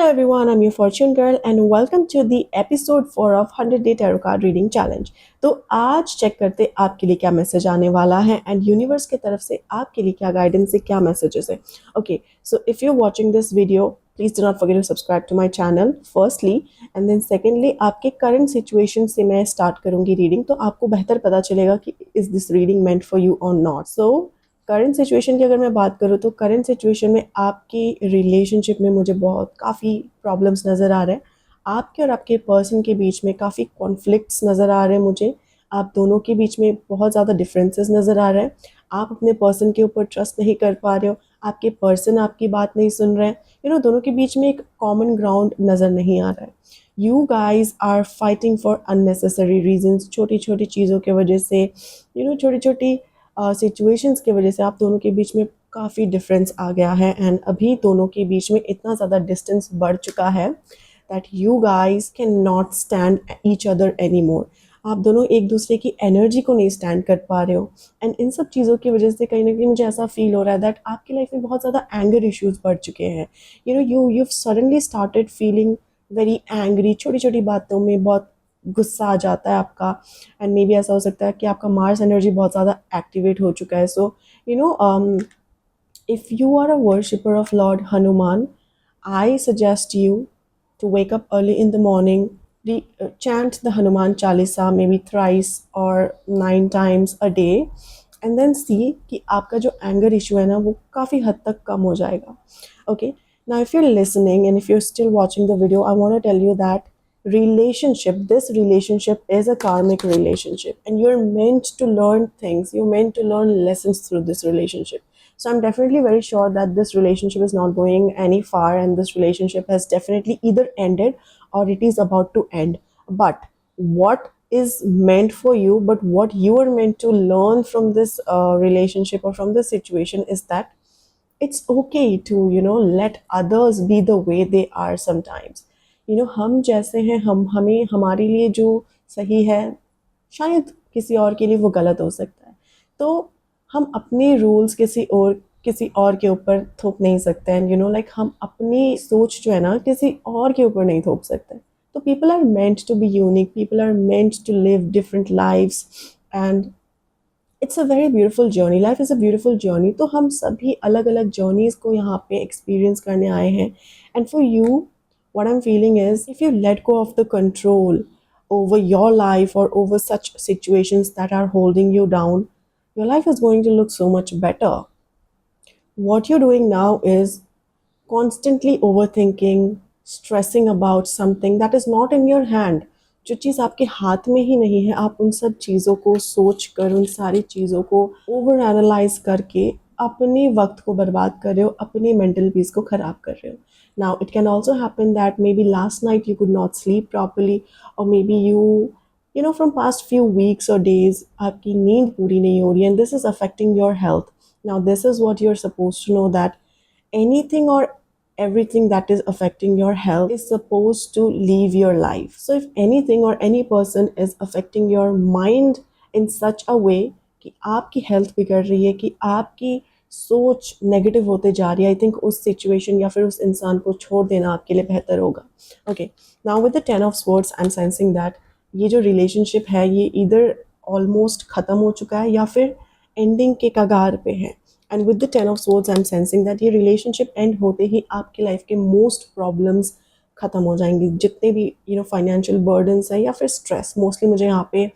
everyone, I'm your fortune girl and welcome to the episode 4 of 100 Day Tarot Card Reading Challenge. तो आज check करते आपके लिए क्या मैसेज आने वाला है एंड यूनिवर्स की तरफ से आपके लिए क्या गाइडेंस है, क्या मैसेजेस है. Okay, so if you watching this video please do not forget to subscribe to my channel firstly and then secondly आपके करंट सिचुएशन से मैं स्टार्ट करूंगी रीडिंग, तो आपको बेहतर पता चलेगा कि is this reading meant for you और नॉट. सो करंट सिचुएशन की अगर मैं बात करूँ तो करंट सिचुएशन में आपकी रिलेशनशिप में मुझे बहुत काफ़ी प्रॉब्लम्स नज़र आ रहे हैं. आपके और आपके पर्सन के बीच में काफ़ी कॉन्फ्लिक्ट्स नज़र आ रहे हैं मुझे. आप दोनों के बीच में बहुत ज़्यादा डिफरेंसेस नज़र आ रहे हैं. आप अपने पर्सन के ऊपर ट्रस्ट नहीं कर पा रहे हो, आपके पर्सन आपकी बात नहीं सुन रहे हैं. दोनों के बीच में एक कॉमन ग्राउंड नज़र नहीं आ रहा है. You guys are fighting for unnecessary reasons. छोटी छोटी चीज़ों की वजह से, छोटी छोटी सिचुएशंस की वजह से आप दोनों के बीच में काफ़ी डिफरेंस आ गया है एंड अभी दोनों के बीच में इतना ज़्यादा डिस्टेंस बढ़ चुका है that you guys can not stand each other any more. आप दोनों एक दूसरे की एनर्जी को नहीं स्टैंड कर पा रहे हो एंड इन सब चीज़ों की वजह से कहीं ना कहीं मुझे ऐसा फील हो रहा है दैट आपकी लाइफ में बहुत ज़्यादा एंगर इश्यूज बढ़ चुके हैं. You suddenly started feeling very angry. छोटी छोटी बातों में बहुत गुस्सा आ जाता है आपका एंड मे बी ऐसा हो सकता है कि आपका मार्स एनर्जी बहुत ज़्यादा एक्टिवेट हो चुका है. सो if you are a worshipper of Lord Hanuman, I suggest you to wake up early in the morning, chant the Hanuman Chalisa maybe thrice or 9 times a day, and then see कि आपका जो anger issue है ना वो काफ़ी हद तक कम हो जाएगा. Okay, now if you're listening and if you're still watching the video, I want to tell you that this relationship is a karmic relationship and you're meant to learn things, you're meant to learn lessons through this relationship. So I'm definitely very sure that this relationship is not going any far and this relationship has definitely either ended or it is about to end. But what is meant for you, but what you are meant to learn from this relationship or from this situation is that it's okay to let others be the way they are sometimes. हम जैसे हैं, हमें हमारे लिए जो सही है शायद किसी और के लिए वो गलत हो सकता है. तो हम अपने रूल्स किसी और के ऊपर थोप नहीं सकते हैं. लाइक हम अपनी सोच जो है ना किसी और के ऊपर नहीं थोप सकते. तो people are meant to be unique, people are meant to live different lives and it's a very beautiful journey. Life is a beautiful journey. तो हम सभी अलग अलग जर्नीज़ को यहाँ पे एक्सपीरियंस करने आए हैं and for you what I'm feeling is if you let go of the control over your life or over such situations that are holding you down, your life is going to look so much better. What you're doing now is constantly overthinking, stressing about something that is not in your hand. जो चीज़ आपके हाथ में ही नहीं है, आप उन सब चीज़ों को सोच कर, उन सारी चीज़ों को ओवर एनालाइज करके अपने वक्त को बर्बाद कर रहे हो, अपने मेंटल पीस को ख़राब कर रहे हो. Now it can also happen that maybe last night you could not sleep properly or maybe you from past few weeks or days आपकी नींद पूरी नहीं हो रही है and this is affecting your health. Now this is what you're supposed to know, that anything or everything that is affecting your health is supposed to leave your life. So if anything or any person is affecting your mind in such a way कि आपकी health बिगड़ रही है, कि आपकी सोच negative होते जा रही है, आई थिंक उस सिचुएशन या फिर उस इंसान को छोड़ देना आपके लिए बेहतर होगा. Okay, now with the 10 of Swords I am sensing that ये जो रिलेशनशिप है ये इधर ऑलमोस्ट ख़त्म हो चुका है या फिर एंडिंग के कगार पे है. And with the 10 of Swords I am sensing that ये रिलेशनशिप एंड होते ही आपकी लाइफ के मोस्ट प्रॉब्लम्स ख़त्म हो जाएंगी. जितने भी फाइनेंशियल बर्डन्स हैं या फिर स्ट्रेस, मोस्टली मुझे यहाँ पे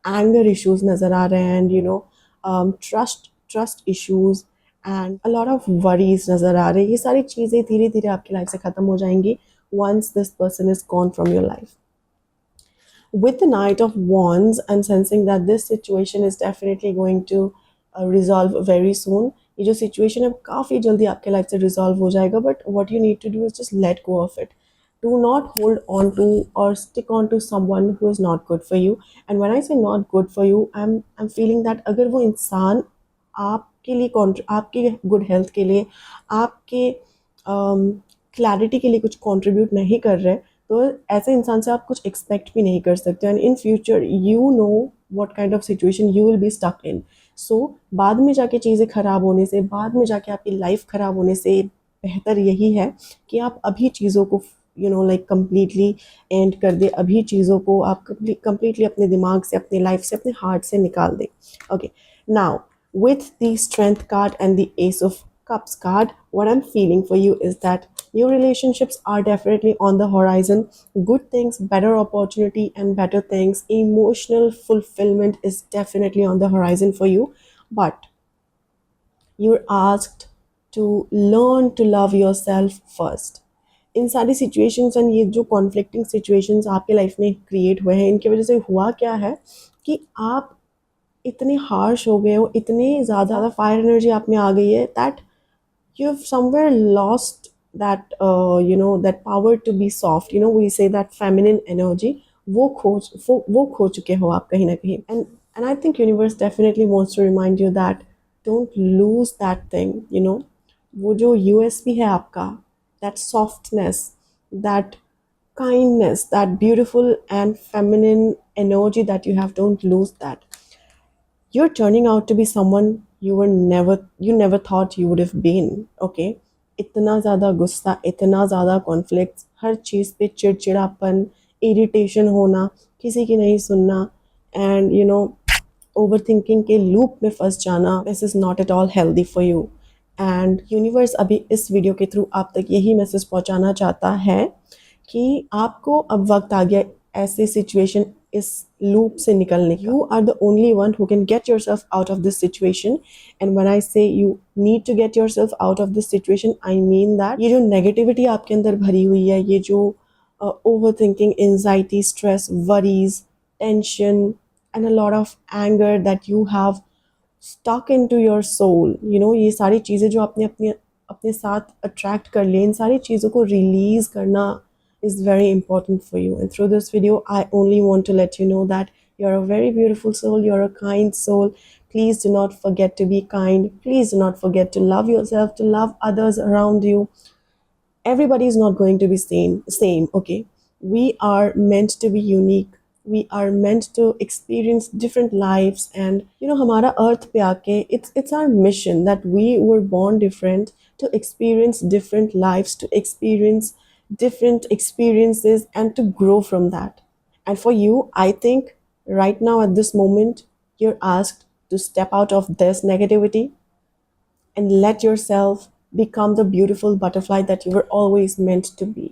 एंगर इश्यूज नज़र आ रहे हैं and trust issues and a lot of worries नज़र आ रहे हैं. ये सारी चीज़ें धीरे धीरे आपकी लाइफ से ख़त्म हो जाएंगी once this person is gone from your life. With the Knight of Wands, I'm sensing that this situation is definitely going to resolve very soon. ये जो situation है काफ़ी जल्दी आपके लाइफ से resolve हो जाएगा, but what you need to do is just let go of it. Do not hold on to or stick on to someone who is not good for you. And when I say not good for you, I'm feeling that अगर वो इंसान आपके लिए आपके good health के लिए, आपके clarity के लिए कुछ कंट्रीब्यूट नहीं कर रहे, तो ऐसे इंसान से आप कुछ एक्सपेक्ट भी नहीं कर सकते. And in future you know what kind of situation you will be stuck in. So बाद में जाके चीज़ें ख़राब होने से, बाद में जाके आपकी लाइफ ख़राब होने से बेहतर यही है कि आप अभी चीज़ों को लाइक कम्प्लीटली एंड कर दे, अभी चीज़ों को आप कम्प्लीटली अपने दिमाग से, अपने लाइफ से, अपने हार्ट से निकाल दे. Okay, now with the strength card and the ace of cups card, what I'm feeling for you is that your relationships are definitely on the horizon. Good things, better opportunity and better things, emotional fulfillment is definitely on the horizon for you. But you're asked to learn to love yourself first. इन सारी situations and ये जो conflicting situations आपके life में create हुए हैं, इनकी वजह से हुआ क्या है कि आप इतने हार्श हो गए हो, इतने ज़्यादा फायर एनर्जी आप में आ गई है that you have somewhere lost that power to be soft. We say that feminine energy, वो खो चुके हो आप कहीं ना कहीं. And I think universe definitely wants to remind you that don't lose that thing. वो जो USP है आपका, that softness, that kindness, that beautiful and feminine energy that you have, don't lose that. You're turning out to be someone you never thought you would have been. Okay, इतना ज़्यादा गुस्सा, इतना ज़्यादा conflict, हर चीज़ पे चिड़चिड़ापन, irritation होना, किसी की नहीं सुनना, एंड ओवर थिंकिंग के लूप में फंस जाना, this is not at all healthy for you. And universe अभी इस वीडियो के थ्रू आप तक यही मैसेज पहुंचाना चाहता है कि आपको अब वक्त आ गया ऐसे सिचुएशन, इस लूप से निकलने. You are the only one who can get yourself out of this situation. And when I say you need to get yourself out of this situation, I mean that ये जो negativity आपके अंदर भरी हुई है, ये जो over thinking, anxiety, stress, worries, tension and a lot of anger that you have stuck into your soul, ये सारी चीज़ें जो आपने अपने अपने साथ अट्रैक्ट कर ली, इन सारी चीज़ों को रिलीज़ करना is very important for you. And through this video, I only want to let you know that you're a very beautiful soul, you're a kind soul. Please do not forget to be kind. Please do not forget to love yourself, to love others around you. Everybody is not going to be same. Okay, we are meant to be unique. We are meant to experience different lives. And हमारा अर्थ पे आके, it's our mission that we were born different, to experience different lives, to experience different experiences, and to grow from that. And for you, I think right now at this moment, you're asked to step out of this negativity and let yourself become the beautiful butterfly that you were always meant to be.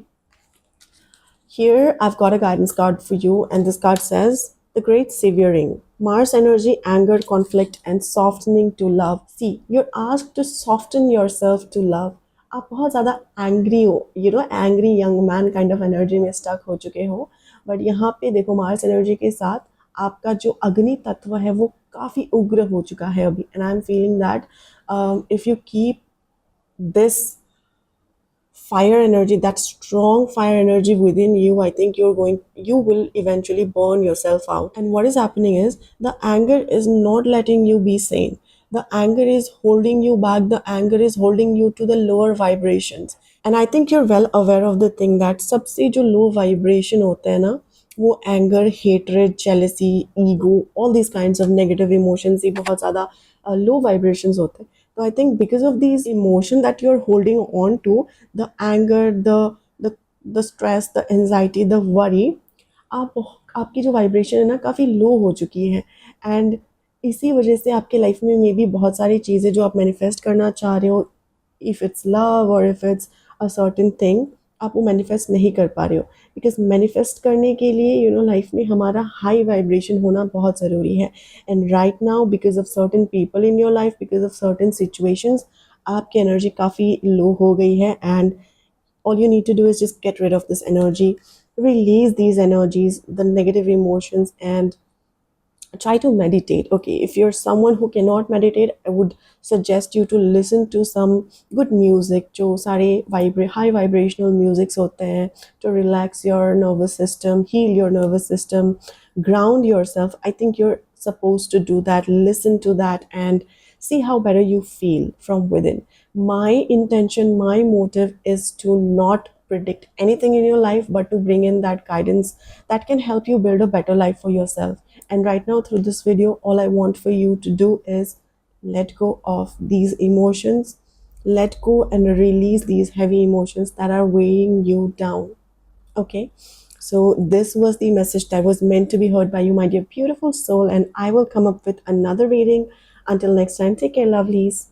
Here, I've got a guidance card for you, and this card says, The Great Severing. Mars energy, anger, conflict, and softening to love. See, you're asked to soften yourself to love. आप बहुत ज़्यादा angry हो, angry young man kind of energy में stuck हो चुके हो. But यहाँ पे देखो, मार्स एनर्जी के साथ आपका जो अग्नि तत्व है वो काफ़ी उग्र हो चुका है अभी. And I am feeling that if you keep this fire energy, that strong fire energy within you, I think you will eventually burn yourself out. And what is happening is the anger is not letting you be sane. The anger is holding you back. The anger is holding you to the lower vibrations. And I think you're well aware of the thing that सबसे जो low vibration होते हैं ना, वो anger, hatred, jealousy, ego, all these kinds of negative emotions, ये बहुत ज़्यादा low vibrations होते हैं. So I think because of these emotion that you're holding on to, the anger, the stress, the anxiety, the worry, आप आपकी जो vibration है ना काफ़ी लो हो चुकी है. एंड इसी वजह से आपके लाइफ में मे बी बहुत सारी चीज़ें जो आप मैनिफेस्ट करना चाह रहे हो, इफ़ इट्स लव और if it's a certain thing, आप वो मैनिफेस्ट नहीं कर पा रहे हो. बिकॉज मैनिफेस्ट करने के लिए लाइफ में हमारा हाई वाइब्रेशन होना बहुत ज़रूरी है. And right now because of certain people in your life, because of certain situations, आपकी एनर्जी काफ़ी लो हो गई है. And all you need to do is just get rid of this energy, release these energies, the negative emotions, and try to meditate. Okay, if you're someone who cannot meditate, I would suggest you to listen to some good music, जो सारे high vibrational musics होते हैं, to relax your nervous system, heal your nervous system, ground yourself. I think you're supposed to do that. Listen to that and see how better you feel from within. My intention, my motive is to not predict anything in your life, but to bring in that guidance that can help you build a better life for yourself. And right now, through this video, all I want for you to do is let go of these emotions, Let go and release these heavy emotions that are weighing you down. Okay. So, this was the message that was meant to be heard by you, my dear beautiful soul. And I will come up with another reading. Until next time, take care, lovelies.